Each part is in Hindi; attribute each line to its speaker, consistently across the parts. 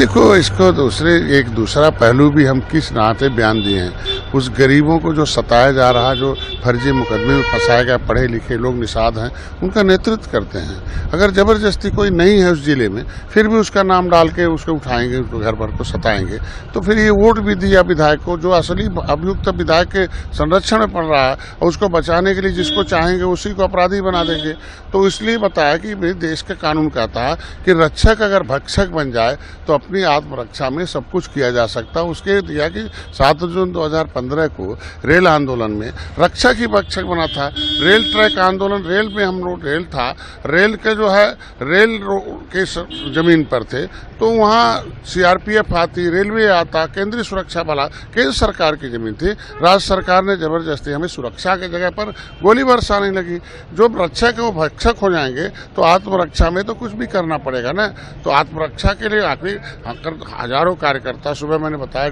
Speaker 1: देखो, इसको एक दूसरा पहलू भी हम किस नाते बयान दिए हैं। उस गरीबों को जो सताया जा रहा, जो फर्जी मुकदमे में फंसाए गए पढ़े लिखे लोग निषाद हैं, उनका नेतृत्व करते हैं। अगर जबरदस्ती कोई नहीं है उस जिले में, फिर भी उसका नाम डाल के उसको उठाएंगे, उसको घर भर को सताएंगे, तो फिर ये वोट भी दिया विधायक को जो असली अभियुक्त विधायक के संरक्षण में पड़ रहा है, और उसको बचाने के लिए जिसको चाहेंगे उसी को अपराधी बना देंगे। तो इसलिए बताया कि भाई देश का कानून कहता है कि रक्षक अगर भक्षक बन जाए तो अपनी आत्मरक्षा में सब कुछ किया जा सकता है। उसके दिया कि 7 जून 2015 को रेल आंदोलन में रक्षक ही भक्षक बना था। रेल ट्रैक आंदोलन, रेल में हम लोग, रेल था, रेल के जो है रेल के जमीन पर थे, तो वहाँ सीआरपीएफ आती, रेलवे आता, केंद्रीय सुरक्षा बल, केंद्र सरकार की जमीन थी। राज्य सरकार ने जबरदस्ती हमें सुरक्षा की जगह पर गोली बरसाने लगी। जो रक्षक है वो भक्षक हो जाएंगे, तो आत्मरक्षा में तो कुछ भी करना पड़ेगा ना। तो आत्मरक्षा के लिए आखिर हजारों कार्यकर्ता, सुबह मैंने बताया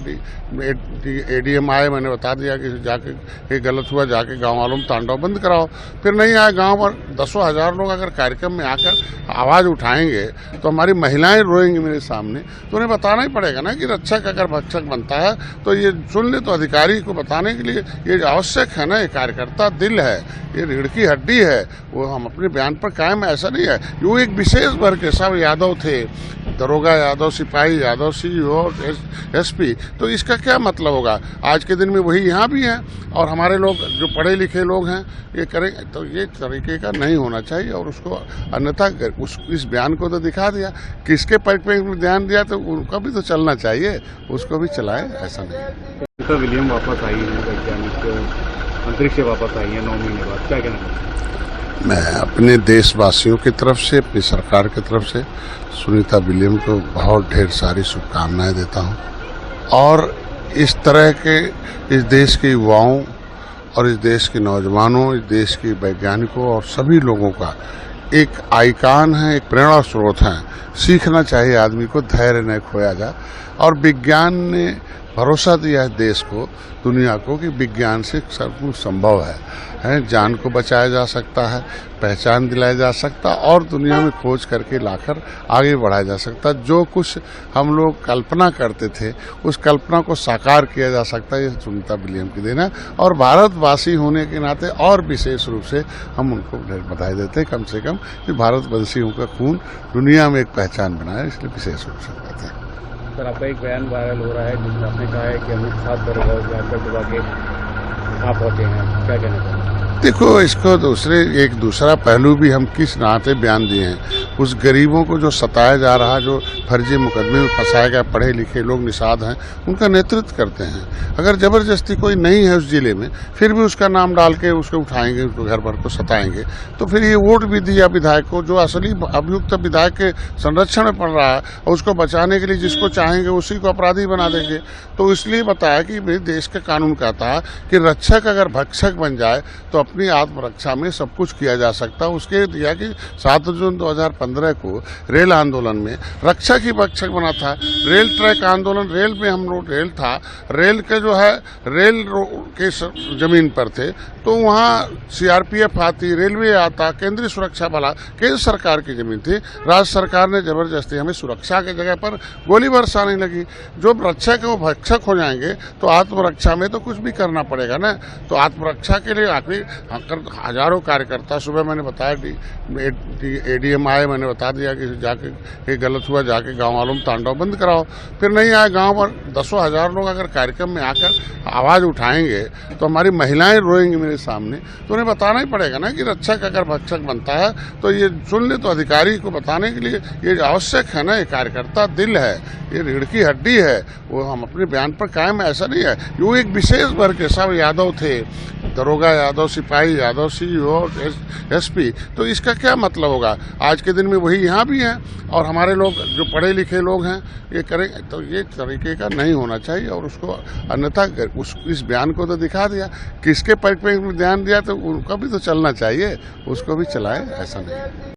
Speaker 1: एडीएम आए, मैंने बता दिया कि जाके ये गलत हुआ, जाके गांव वालों में तांडव बंद कराओ। फिर नहीं आए गांव पर, 10,000 लोग अगर कार्यक्रम में आकर आवाज उठाएंगे तो हमारी महिलाएं रोएंगी मेरे सामने। तो उन्हें बताना ही पड़ेगा ना कि रक्षक अगर भक्षक बनता है तो ये सुन ले। तो अधिकारी को बताने के लिए ये आवश्यक है ना। ये कार्यकर्ता दिल है, ये रीढ़ की हड्डी है, वो हम अपने बयान पर कायम, ऐसा नहीं है। वो एक विशेष वर्ग के सब यादव थे, दरोगा यादव, सिपाही यादव, सीईओ, एसपी। तो इसका क्या मतलब होगा? आज के दिन में वही यहाँ भी हैं, और हमारे लोग जो पढ़े लिखे लोग हैं ये करें, तो ये तरीके का नहीं होना चाहिए। और उसको अन्यथा इस बयान को तो दिखा दिया, किसके परिप्रेक्ष्य में ध्यान दिया, तो उनका भी तो चलना चाहिए, उसको भी चलाए, ऐसा नहीं।
Speaker 2: विलियम वापस आई है, वैज्ञानिक अंतरिक्ष से वापस आई है 9 महीने बाद, क्या कहना?
Speaker 1: मैं अपने देशवासियों की तरफ से, अपनी सरकार की तरफ से सुनीता विलियम को बहुत ढेर सारी शुभकामनाएं देता हूं। और इस तरह के इस देश के युवाओं और इस देश के नौजवानों, इस देश के वैज्ञानिकों और सभी लोगों का एक आइकान है, एक प्रेरणा स्रोत है। सीखना चाहिए आदमी को, धैर्य न खोया जाए। और विज्ञान ने भरोसा दिया है देश को, दुनिया को, कि विज्ञान से सब कुछ संभव है। जान को बचाया जा सकता है, पहचान दिलाया जा सकता, और दुनिया में खोज करके लाकर आगे बढ़ाया जा सकता। जो कुछ हम लोग कल्पना करते थे उस कल्पना को साकार किया जा सकता है। ये सुनीता विलियम की देन है, और भारतवासी होने के नाते और विशेष रूप से हम उनको ढेर बधाई देते हैं। कम से कम कि भारतवंशियों का खून दुनिया में एक पहचान बनाए, इसलिए विशेष रूप से कहते हैं।
Speaker 2: सर, आपका एक बयान वायरल हो रहा है जिसमें आपने कहा है कि अमित शाह दरोगा दबा के आप होते हैं, क्या कहना चाहेंगे?
Speaker 1: देखो, इसको एक दूसरा पहलू भी हम किस नाते बयान दिए हैं। उस गरीबों को जो सताया जा रहा, जो फर्जी मुकदमे में फंसाए गए पढ़े लिखे लोग निषाद हैं, उनका नेतृत्व करते हैं। अगर जबरदस्ती कोई नहीं है उस जिले में, फिर भी उसका नाम डाल के उसको उठाएंगे, उसको घर भर को सताएंगे, तो फिर ये वोट भी दिया विधायक को जो असली अभियुक्त विधायक के संरक्षण में पड़ रहा है, और उसको बचाने के लिए जिसको चाहेंगे उसी को अपराधी बना देंगे। तो इसलिए बताया कि भाई देश का कानून कहता है कि रक्षक अगर भक्षक बन जाए तो अपनी आत्मरक्षा में सब कुछ किया जा सकता है। उसके दिया कि 7 जून 2015 को रेल आंदोलन में रक्षक ही भक्षक बना था। रेल ट्रैक आंदोलन, रेल में हम लोग, रेल था, रेल के जो है रेल के जमीन पर थे, तो वहाँ सीआरपीएफ आती, रेलवे आता, केंद्रीय सुरक्षा बल, केंद्र सरकार की जमीन थी। राज्य सरकार ने जबरदस्ती हमें सुरक्षा की जगह पर गोली बरसाने लगी। जो रक्षक है वो भक्षक हो जाएंगे, तो आत्मरक्षा में तो कुछ भी करना पड़ेगा ना। तो आत्मरक्षा के लिए आखिर हजारों कार्यकर्ता, सुबह मैंने बताया एडीएम आए, मैंने बता दिया कि जाके ये गलत हुआ, जाके गांव वालों में तांडव बंद कराओ। फिर नहीं आए गांव पर, 10,000 लोग अगर कार्यक्रम में आकर आवाज उठाएंगे तो हमारी महिलाएं रोएंगी मेरे सामने। तो उन्हें बताना ही पड़ेगा ना कि रक्षक अगर भक्षक बनता है तो ये सुन ले। तो अधिकारी को बताने के लिए ये आवश्यक है ना। ये कार्यकर्ता दिल है, ये रीढ़ की हड्डी है, वो हम अपने बयान पर कायम, ऐसा नहीं है। वो एक विशेष वर्ग के सब यादव थे, दरोगा यादव, सिपाही यादव, सीईओ, एसपी। तो इसका क्या मतलब होगा? आज के दिन में वही यहाँ भी हैं, और हमारे लोग जो पढ़े लिखे लोग हैं ये करें, तो ये तरीके का नहीं होना चाहिए। और उसको अन्यथा इस बयान को तो दिखा दिया, किसके परिप्रेक्ष्य में ध्यान दिया, तो उनका भी तो चलना चाहिए, उसको भी चलाए, ऐसा नहीं।